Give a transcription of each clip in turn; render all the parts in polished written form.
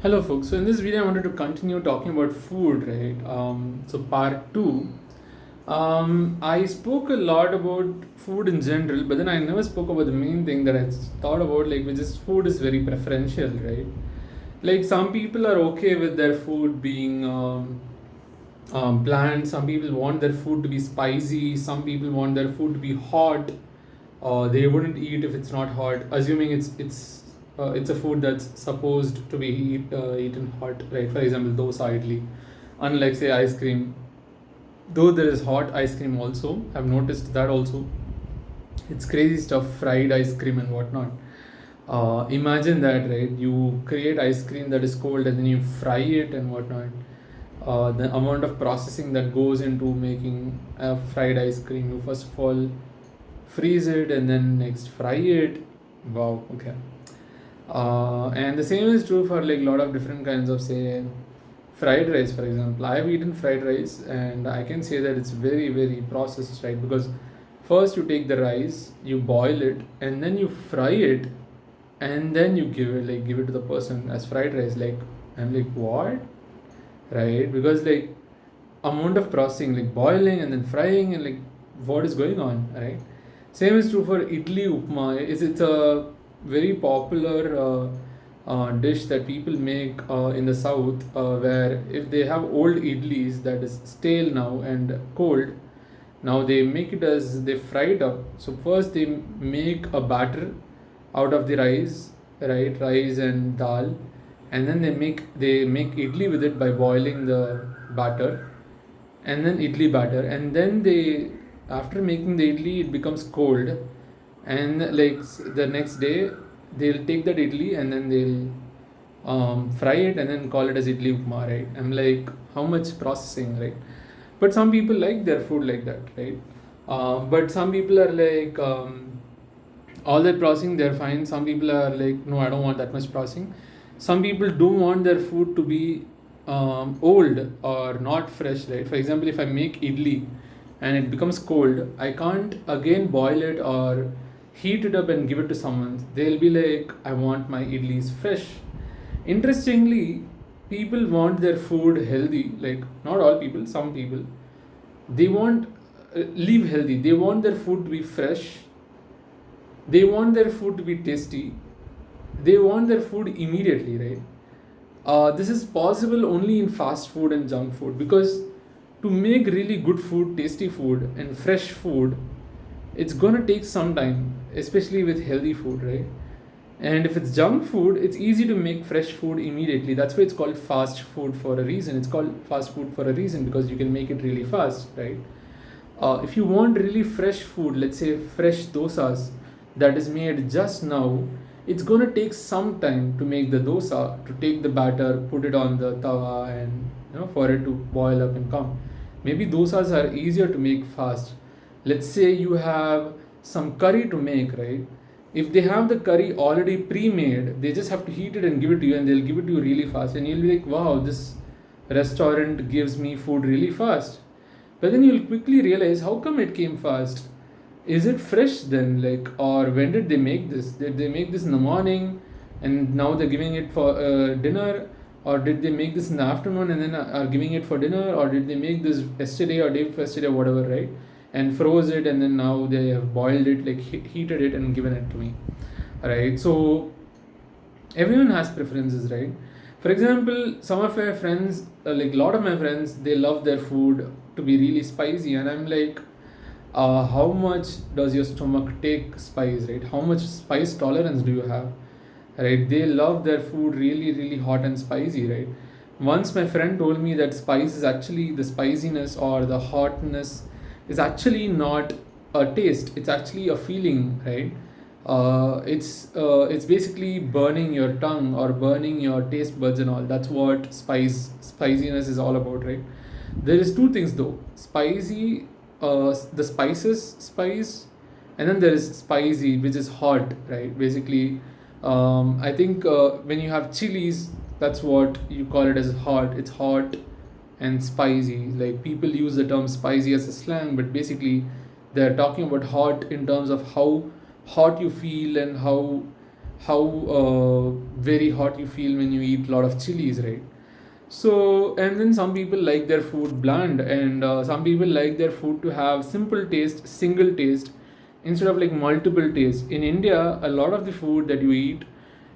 Hello, folks. So in this video, I wanted to continue talking about food, right? So part two. I spoke a lot about food in general, but then I never spoke about the main thing that I thought about, like which is food is very preferential, right? Like some people are okay with their food being bland. Some people want their food to be spicy. Some people want their food to be hot. They wouldn't eat if it's not hot, assuming it's a food that's supposed to be eaten hot, right? For example, dosa idli, unlike say ice cream. Though there is hot ice cream also, I've noticed that also. It's crazy stuff, fried ice cream and whatnot. Imagine that, right? You create ice cream that is cold and then you fry it and whatnot. The amount of processing that goes into making a fried ice cream. You first of all freeze it and then next fry it. Wow, okay. And the same is true for like a lot of different kinds of say fried rice, for example. I've eaten fried rice and I can say that it's very processed, right? Because first you take the rice, you boil it, and then you fry it, and then you give it to the person as fried rice. Like I'm like, what? Right? Because like amount of processing, like boiling and then frying, and like what is going on, right? Same is true for idli upma. It's a very popular dish that people make in the south, where if they have old idlis that is stale now and cold, now they make it as they fry it up. So first they make a batter out of the rice, right? Rice and dal, and then they make idli with it by boiling the batter, and then idli batter, and then they after making the idli it becomes cold, and like the next day they'll take that idli and then they'll fry it and then call it as idli upma, right? I'm like, how much processing, right? But some people like their food like that, right? But some people are like, all that processing they're fine. Some people are like, no, I don't want that much processing. Some people do want their food to be old or not fresh, right? For example, if I make idli and it becomes cold, I can't again boil it or heat it up and give it to someone. They'll be like, I want my idlis fresh. Interestingly, people want their food healthy. Like not all people, some people, they want live healthy. They want their food to be fresh. They want their food to be tasty. They want their food immediately, right? This is possible only in fast food and junk food, because to make really good food, tasty food, and fresh food, it's gonna take some time, especially with healthy food, right? And if it's junk food, it's easy to make fresh food immediately. That's why it's called fast food for a reason. It's called fast food for a reason because you can make it really fast, right? If you want really fresh food, let's say fresh dosas that is made just now, it's going to take some time to make the dosa, to take the batter, put it on the tawa, and for it to boil up and come. Maybe dosas are easier to make fast. Let's say you have some curry to make, right? If they have the curry already pre-made, they just have to heat it and give it to you, and they'll give it to you really fast, and you'll be like, wow, this restaurant gives me food really fast. But then you'll quickly realize, how come it came fast? Is it fresh then? Like, or when did they make this? Did they make this in the morning and now they're giving it for dinner? Or did they make this in the afternoon and then are giving it for dinner? Or did they make this yesterday or day before yesterday or whatever, right? And froze it and then now they have boiled it, like heated it and given it to me, right? So everyone has preferences, right? For example, some of my friends, like a lot of my friends, they love their food to be really spicy, and I'm like, how much does your stomach take spice, right? How much spice tolerance do you have, right? They love their food really hot and spicy, right? Once my friend told me that spice is actually the spiciness or the hotness is actually not a taste, it's actually a feeling, right? It's basically burning your tongue or burning your taste buds and all. That's what spiciness is all about, right? There is two things though: spicy, the spices spice, and then there is spicy, which is hot, right? Basically, I think when you have chilies, that's what you call it as hot. It's hot and spicy. Like people use the term spicy as a slang, but basically they're talking about hot in terms of how hot you feel and how how very hot you feel when you eat a lot of chilies, right? So, and then some people like their food bland, and some people like their food to have simple taste, single taste, instead of like multiple tastes. In India, a lot of the food that you eat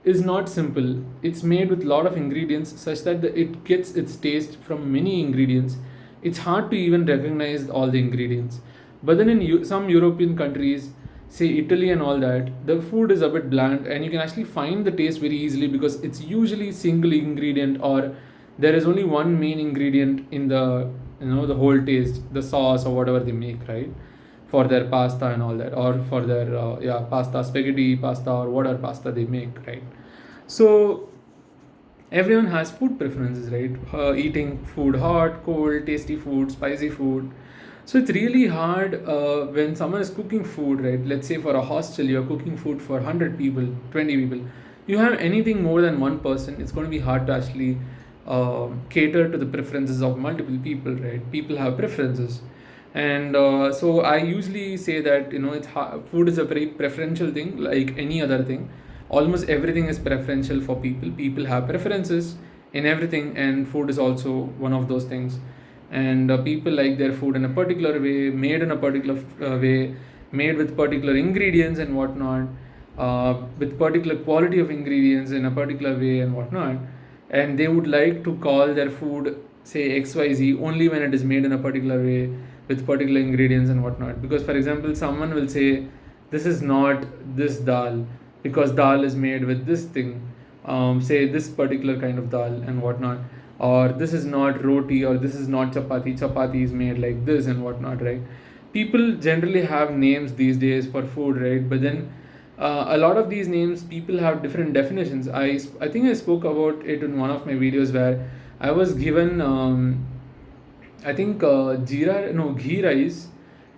is not simple. It's made with a lot of ingredients such that it gets its taste from many ingredients. It's hard to even recognize all the ingredients. But then in some European countries, say Italy and all that, the food is a bit bland and you can actually find the taste very easily because it's usually single ingredient, or there is only one main ingredient in the, the whole taste, the sauce or whatever they make, right? For their pasta and all that, or for their pasta, spaghetti pasta, or whatever pasta they make, right? So everyone has food preferences, right? Eating food hot, cold, tasty food, spicy food. So it's really hard when someone is cooking food, right? Let's say for a hostel, you're cooking food for 100 people, 20 people. You have anything more than one person, it's going to be hard to actually cater to the preferences of multiple people, right? People have preferences. And so I usually say that, food is a very preferential thing, like any other thing. Almost everything is preferential for people. People have preferences in everything, and food is also one of those things. And people like their food in a particular way, made in a particular way, made with particular ingredients and whatnot, with particular quality of ingredients in a particular way and whatnot. And they would like to call their food, say XYZ, only when it is made in a particular way with particular ingredients and whatnot. Because, for example, someone will say, this is not this dal because dal is made with this thing, say this particular kind of dal and whatnot, or this is not roti, or this is not chapati, chapati is made like this and whatnot, right? People generally have names these days for food, right? But then a lot of these names, people have different definitions. I think I spoke about it in one of my videos where I was given I think jeera, no, ghee rice,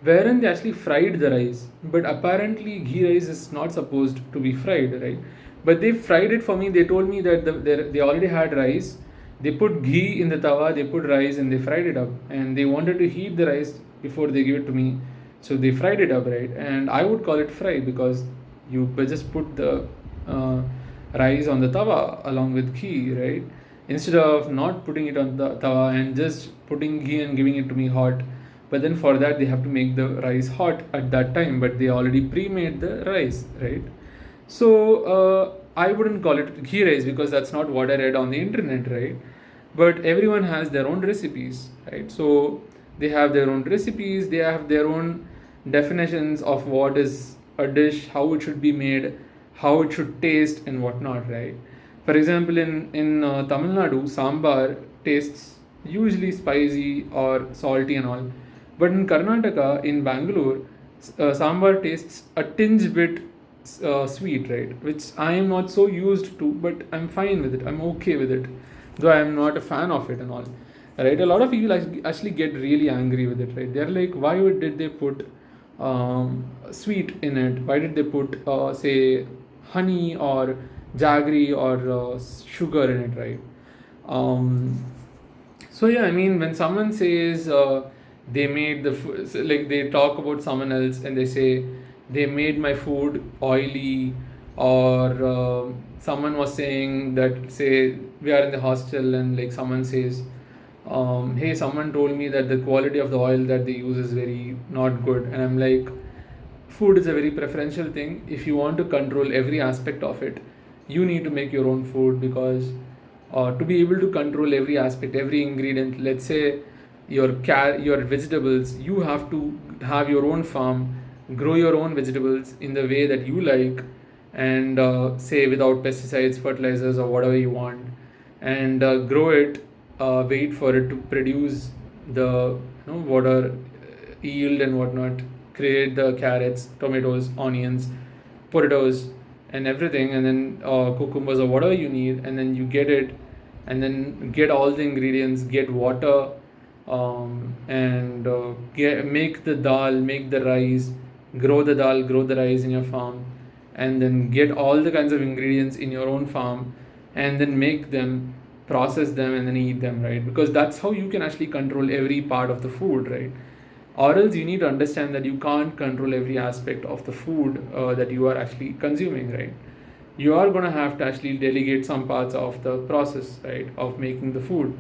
wherein they actually fried the rice. But apparently, ghee rice is not supposed to be fried, right? But they fried it for me. They told me that they already had rice. They put ghee in the tawa, they put rice, and they fried it up. And they wanted to heat the rice before they give it to me. So they fried it up, right? And I would call it fry because you just put the uh, rice on the tawa along with ghee, right? Instead of not putting it on the tawa and just putting ghee and giving it to me hot. But then for that they have to make the rice hot at that time, but they already pre-made the rice, right? So I wouldn't call it ghee rice because that's not what I read on the internet, right? But everyone has their own recipes, right? So they have their own recipes, they have their own definitions of what is a dish, how it should be made, how it should taste and whatnot, right? For example, in Tamil Nadu, sambar tastes usually spicy or salty and all, but in Karnataka, in Bangalore, sambar tastes a tinge bit sweet, right? Which I am not so used to, but I'm fine with it, I'm okay with it, though I am not a fan of it and all, right? A lot of people actually get really angry with it, right? They're like, why did they put sweet in it? Why did they put, say, honey or jaggery or sugar in it, right? Um, so yeah, I mean, when someone says they made the food, so like they talk about someone else and they say they made my food oily, or someone was saying that, say we are in the hostel and like someone says, hey, someone told me that the quality of the oil that they use is very not good, and I'm like, food is a very preferential thing. If you want to control every aspect of it, you need to make your own food, because to be able to control every aspect, every ingredient, let's say your vegetables, you have to have your own farm, grow your own vegetables in the way that you like, and say without pesticides, fertilizers, or whatever you want, and grow it, wait for it to produce the, water yield and whatnot, create the carrots, tomatoes, onions, potatoes, and everything, and then cucumbers or whatever you need, and then you get it, and then get all the ingredients, get water, and make the dal, make the rice, grow the dal, grow the rice in your farm, and then get all the kinds of ingredients in your own farm, and then make them, process them, and then eat them, right? Because that's how you can actually control every part of the food, right? Or else you need to understand that you can't control every aspect of the food that you are actually consuming, right? you are going to have to actually delegate some parts of the process, right, of making the food.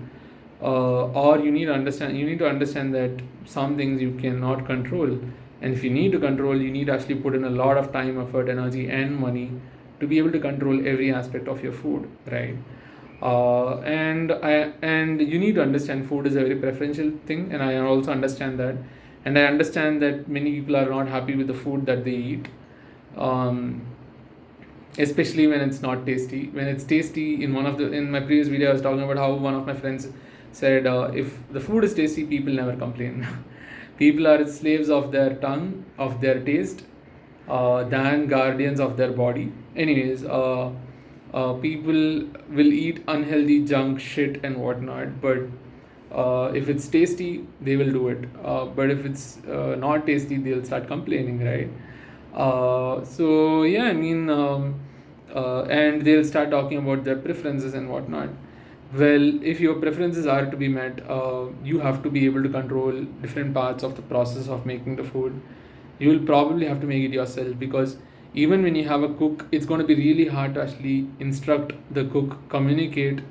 Or you need to understand that some things you cannot control, and if you need to control, you need to actually put in a lot of time, effort, energy, and money to be able to control every aspect of your food, right? And you need to understand food is a very preferential thing, and I also understand that, and I understand that many people are not happy with the food that they eat, um, especially when it's not tasty. When it's tasty, in my previous video, I was talking about how one of my friends said, if the food is tasty, people never complain. People are slaves of their tongue, of their taste, than guardians of their body. Anyways, people will eat unhealthy junk shit and whatnot, but if it's tasty, they will do it. But if it's not tasty, they'll start complaining, right? So yeah, I mean, and they'll start talking about their preferences and whatnot. Well, if your preferences are to be met, you have to be able to control different parts of the process of making the food. You will probably have to make it yourself, because even when you have a cook, it's going to be really hard to actually instruct the cook, communicate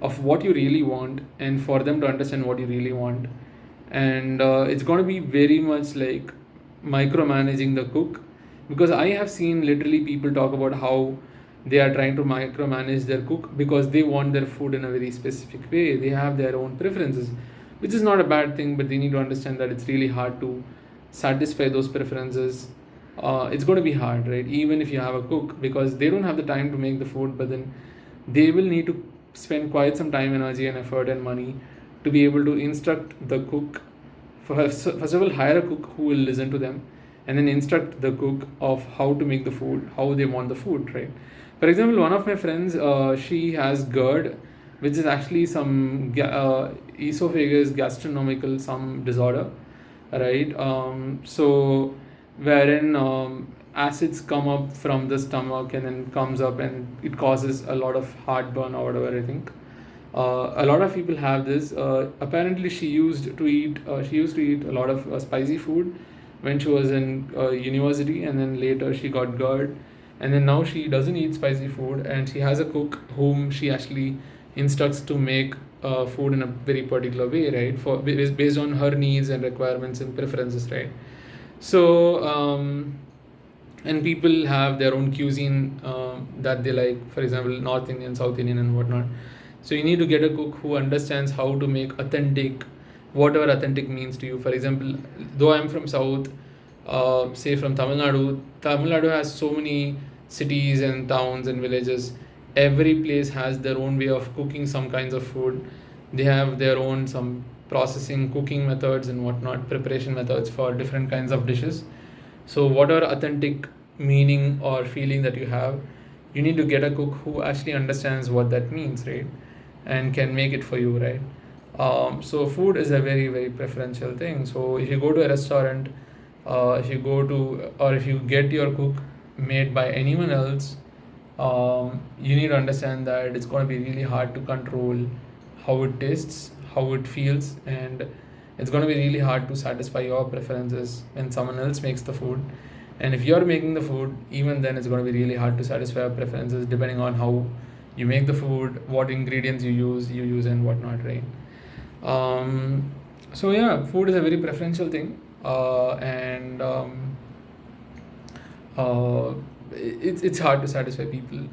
of what you really want, and for them to understand what you really want. And it's going to be very much like micromanaging the cook, because I have seen literally people talk about how they are trying to micromanage their cook because they want their food in a very specific way. They have their own preferences, which is not a bad thing, but they need to understand that it's really hard to satisfy those preferences. It's going to be hard, right? Even if you have a cook, because they don't have the time to make the food, but then they will need to spend quite some time, energy, and effort and money to be able to instruct the cook. First of all, hire a cook who will listen to them, and then instruct the cook of how to make the food, how they want the food, right? For example, one of my friends, she has GERD, which is actually some esophagus gastronomical some disorder, right? So wherein acids come up from the stomach and then comes up, and it causes a lot of heartburn or whatever, I think. A lot of people have this. Apparently, she used to eat a lot of spicy food when she was in university, and then later she got GERD, and then now she doesn't eat spicy food, and she has a cook whom she actually instructs to make food in a very particular way, right? For based on her needs and requirements and preferences, right? So and people have their own cuisine that they like, for example, North Indian, South Indian, and whatnot. So you need to get a cook who understands how to make authentic, whatever authentic means to you. For example, though I'm from South, say from Tamil Nadu, Tamil Nadu has so many cities and towns and villages. Every place has their own way of cooking some kinds of food. They have their own some processing, cooking methods and whatnot, preparation methods for different kinds of dishes. So whatever authentic meaning or feeling that you have, you need to get a cook who actually understands what that means, right? And can make it for you, right? So food is a very, very preferential thing. So if you go to a restaurant, if you go to, or if you get your cook made by anyone else, you need to understand that it's going to be really hard to control how it tastes, how it feels, and it's going to be really hard to satisfy your preferences when someone else makes the food. And if you're making the food, even then it's going to be really hard to satisfy your preferences depending on how you make the food, what ingredients you use and whatnot, right? So yeah, food is a very preferential thing, and it's hard to satisfy people.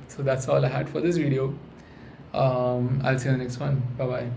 So that's all I had for this video. I'll see you in the next one. Bye bye.